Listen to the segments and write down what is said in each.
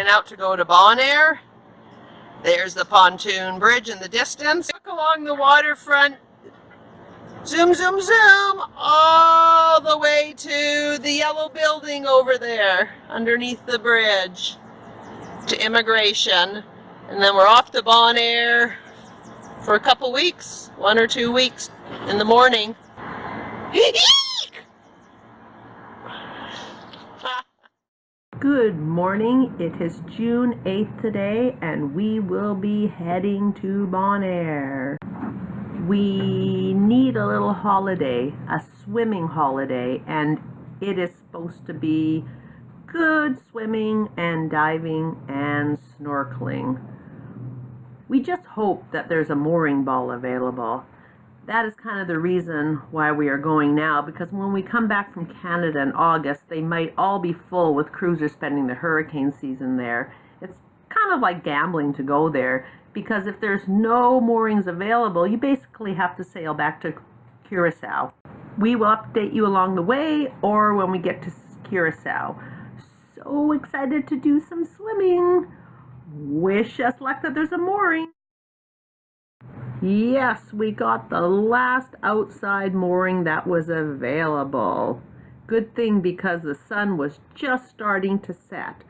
heading out to go to Bonaire. There's the pontoon bridge in the distance. Look along the waterfront. Zoom, zoom, zoom, all the way to the yellow building over there underneath the bridge to immigration. And then we're off to Bonaire for a couple weeks, 1 or 2 weeks in the morning. Good morning. It is June 8th today, and we will be heading to Bonaire. We need a little holiday, a swimming holiday, and it is supposed to be good swimming and diving and snorkeling. We just hope that there's a mooring ball available. That is kind of the reason why we are going now, because when we come back from Canada in August, they might all be full with cruisers spending the hurricane season there. It's kind of like gambling to go there, because if there's no moorings available, you basically have to sail back to Curacao. We will update you along the way or when we get to Curacao. So excited to do some swimming. Wish us luck that there's a mooring. Yes, we got the last outside mooring that was available. Good thing, because the sun was just starting to set.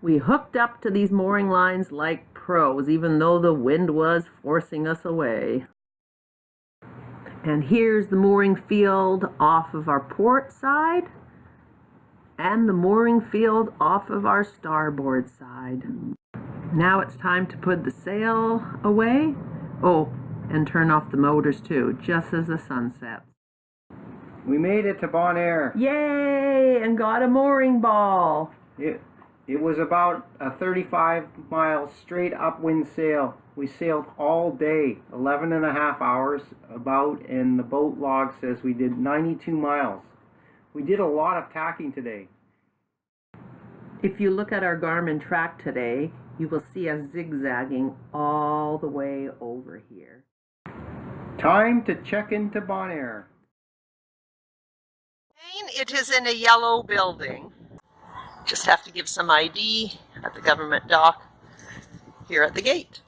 We hooked up to these mooring lines like pros, even though the wind was forcing us away. And here's the mooring field off of our port side and the mooring field off of our starboard side. Now it's time to put the sail away. Oh, and turn off the motors too, just as the sun sets. We made it to Bonaire. Yay! And got a mooring ball. It was about a 35-mile straight upwind sail. We sailed all day, 11 and a half hours about, and the boat log says we did 92 miles. We did a lot of tacking today. If you look at our Garmin track today, you will see us zigzagging all the way over here. Time to check into Bonaire. It is in a yellow building. Just have to give some ID at the government dock here at the gate.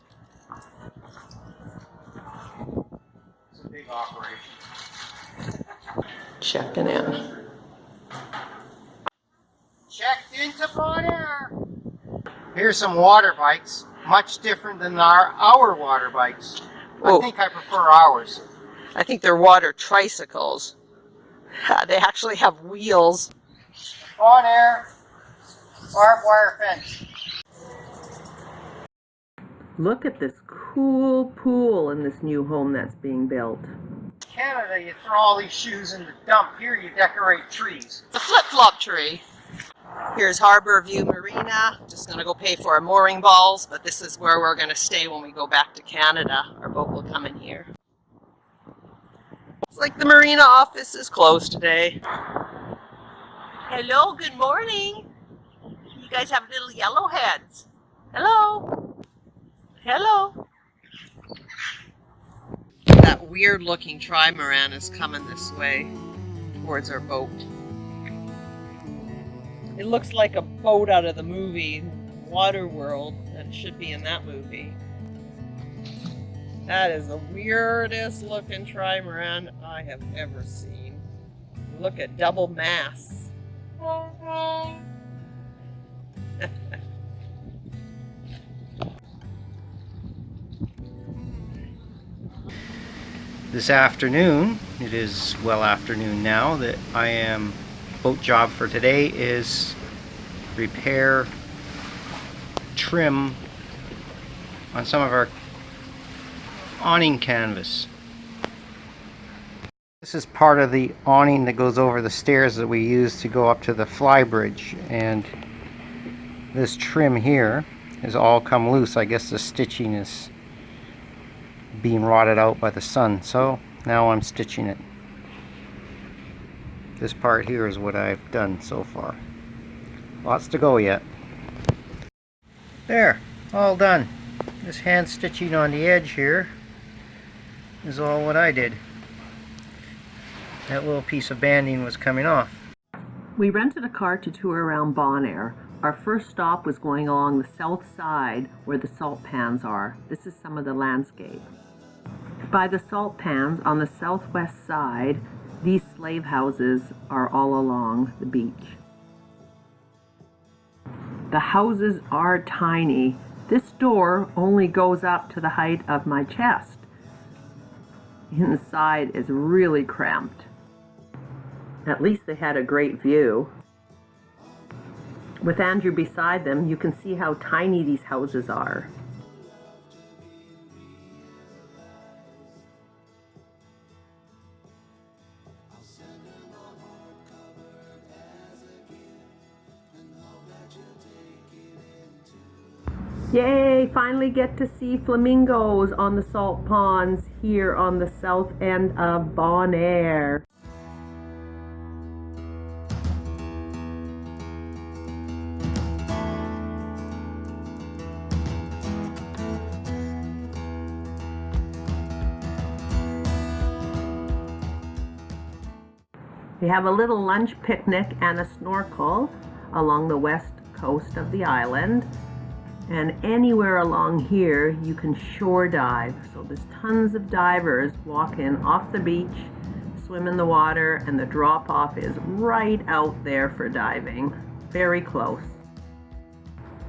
It's a big operation. Checking in. Checked into Bonaire. Here's some water bikes, much different than our water bikes. I think I prefer ours. I think they're water tricycles. They actually have wheels. Bonaire, barbed wire fence. Look at this cool pool in this new home that's being built. Canada, you throw all these shoes in the dump. Here you decorate trees. The flip-flop tree. Here's Harbor View Marina. Just going to go pay for our mooring balls, but this is where we're going to stay when we go back to Canada. Our boat will come in here. It's like the marina office is closed today. Hello, good morning. You guys have little yellow heads. Hello. Hello. That weird looking trimaran is coming this way towards our boat. It looks like a boat out of the movie Waterworld, and it should be in that movie. That is the weirdest looking trimaran I have ever seen. Look at double masts. This afternoon, it is well afternoon now, that I am boat job for today is repair trim on some of our awning canvas. This is part of the awning that goes over the stairs that we use to go up to the fly bridge, and this trim here has all come loose. I guess the stitching is being rotted out by the sun, so now I'm stitching it. This part here is what I've done so far. Lots to go yet. There, all done. This hand stitching on the edge here is all what I did. That little piece of banding was coming off. We rented a car to tour around Bonaire. Our first stop was going along the south side where the salt pans are. This is some of the landscape. By the salt pans on the southwest side, these slave houses are all along the beach. The houses are tiny. This door only goes up to the height of my chest. Inside is really cramped. At least they had a great view. With Andrew beside them, you can see how tiny these houses are. Yay! Finally get to see flamingos on the salt ponds here on the south end of Bonaire. We have a little lunch picnic and a snorkel along the west coast of the island. And anywhere along here, you can shore dive. So there's tons of divers walking off the beach, swim in the water, and the drop off is right out there for diving. Very close.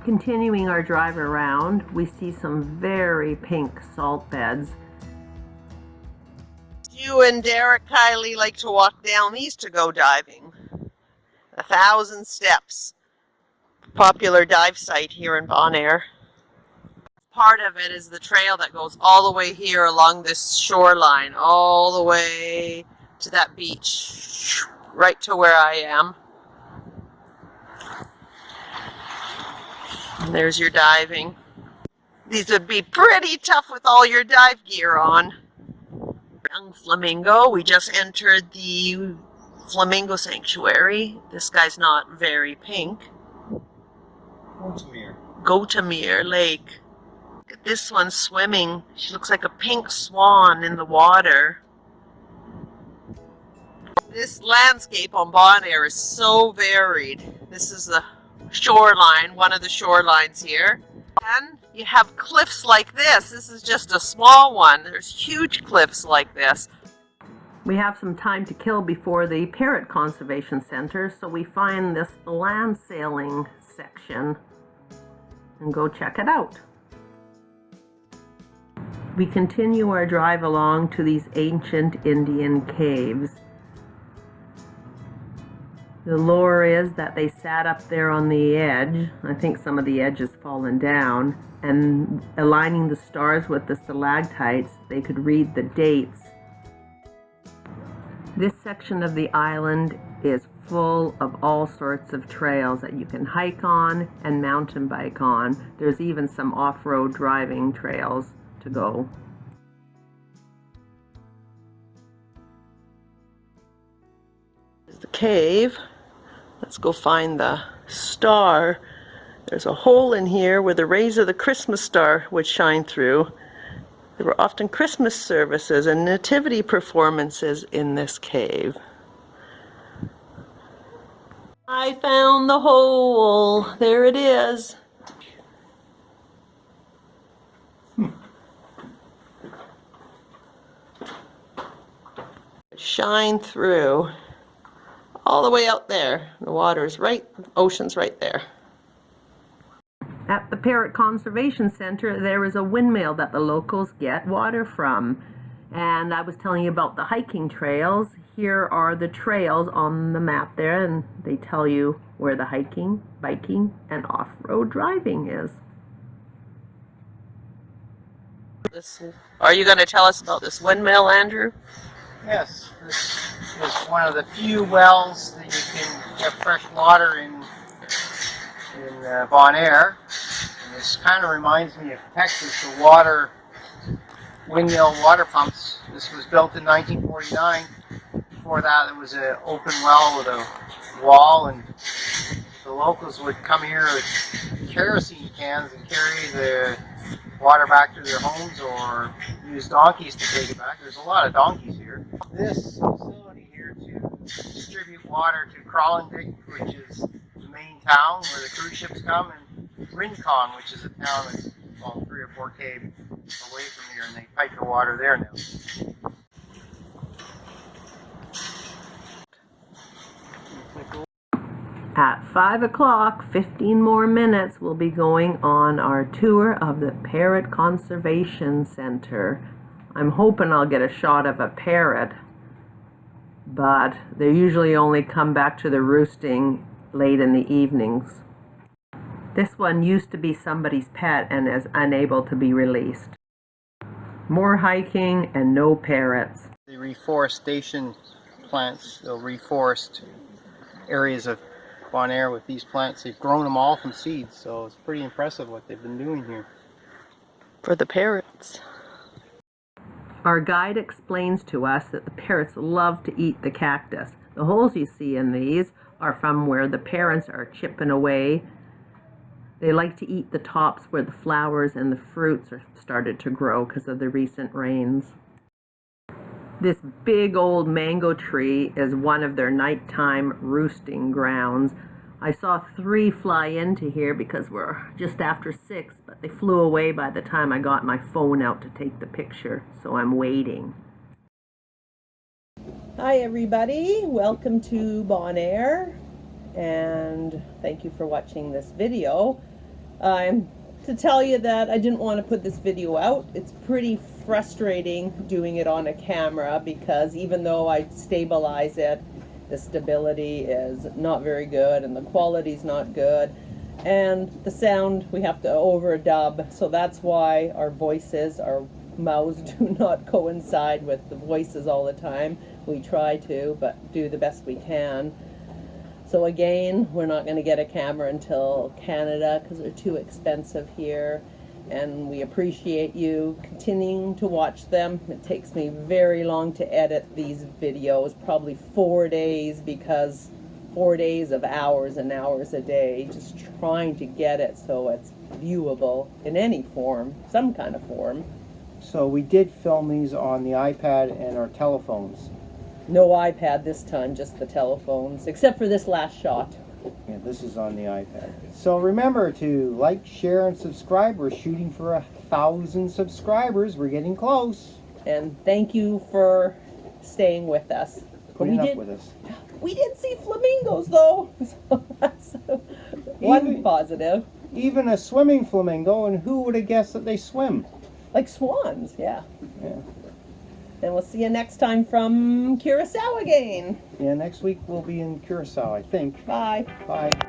Continuing our drive around, we see some very pink salt beds. You and Derek Kiley like to walk down these to go diving. 1,000 steps. Popular dive site here in Bonaire. Part of it is the trail that goes all the way here along this shoreline, all the way to that beach, right to where I am. And there's your diving. These would be pretty tough with all your dive gear on. Young flamingo, we just entered the flamingo sanctuary. This guy's not very pink. Gotamere Lake. Look at this one swimming. She looks like a pink swan in the water. This landscape on Bonaire is so varied. This is the shoreline, one of the shorelines here. And you have cliffs like this. This is just a small one. There's huge cliffs like this. We have some time to kill before the Parrot Conservation Center, so we find this land sailing section and go check it out. We continue our drive along to these ancient Indian caves. The lore is that they sat up there on the edge. I think some of the edge has fallen down, and aligning the stars with the stalactites, they could read the dates. This section of the island is full of all sorts of trails that you can hike on and mountain bike on. There's even some off-road driving trails to go. There's the cave. Let's go find the star. There's a hole in here where the rays of the Christmas star would shine through. There were often Christmas services and nativity performances in this cave. I found the hole. There it is. Shine through all the way out there. The water's right, the ocean's right there. At the Parrot Conservation Center, there is a windmill that the locals get water from. And I was telling you about the hiking trails. Here are the trails on the map there, and they tell you where the hiking, biking, and off-road driving is. Are you going to tell us about this windmill, Andrew? Yes, this is one of the few wells that you can get fresh water in Bonaire. And this kind of reminds me of Texas, the windmill water pumps. This was built in 1949. Before that, it was an open well with a wall, and the locals would come here with kerosene cans and carry the water back to their homes, or use donkeys to take it back. There's a lot of donkeys here. This facility here to distribute water to Crawling Creek, which is the main town where the cruise ships come, and Rincon, which is a town that's 3 or 4 km away from here, and they pipe the water there now. At 5 o'clock, 15 more minutes, we'll be going on our tour of the Parrot Conservation Center. I'm hoping I'll get a shot of a parrot, but they usually only come back to the roosting late in the evenings. This one used to be somebody's pet and is unable to be released. More hiking and no parrots. The reforestation plants, they'll reforest areas of Bonaire with these plants. They've grown them all from seeds, so it's pretty impressive what they've been doing here. For the parrots. Our guide explains to us that the parrots love to eat the cactus. The holes you see in these are from where the parents are chipping away. They like to eat the tops where the flowers and the fruits are started to grow because of the recent rains. This big old mango tree is one of their nighttime roosting grounds. I saw 3 fly into here because we're just after 6, but they flew away by the time I got my phone out to take the picture, so I'm waiting. Hi everybody, welcome to Bonaire, and thank you for watching this video. To tell you that I didn't want to put this video out. It's pretty frustrating doing it on a camera because even though I stabilize it, the stability is not very good and the quality's not good, and the sound we have to overdub, so that's why our voices, our mouths do not coincide with the voices all the time. We try to, but do the best we can. So again, we're not going to get a camera until Canada because they're too expensive here, and we appreciate you continuing to watch them. It takes me very long to edit these videos, probably 4 days, because 4 days of hours and hours a day just trying to get it so it's viewable in any form, some kind of form. So we did film these on the iPad and our telephones. No iPad this time, just the telephones, except for this last shot. Yeah, this is on the iPad. So remember to like, share, and subscribe. We're shooting for 1,000 subscribers. We're getting close. And thank you for staying with us. Putting up with us. We did see flamingos though, so that's one positive. Even a swimming flamingo, and who would have guessed that they swim? Like swans, yeah. Yeah. And we'll see you next time from Curacao again. Yeah, next week we'll be in Curacao, I think. Bye. Bye.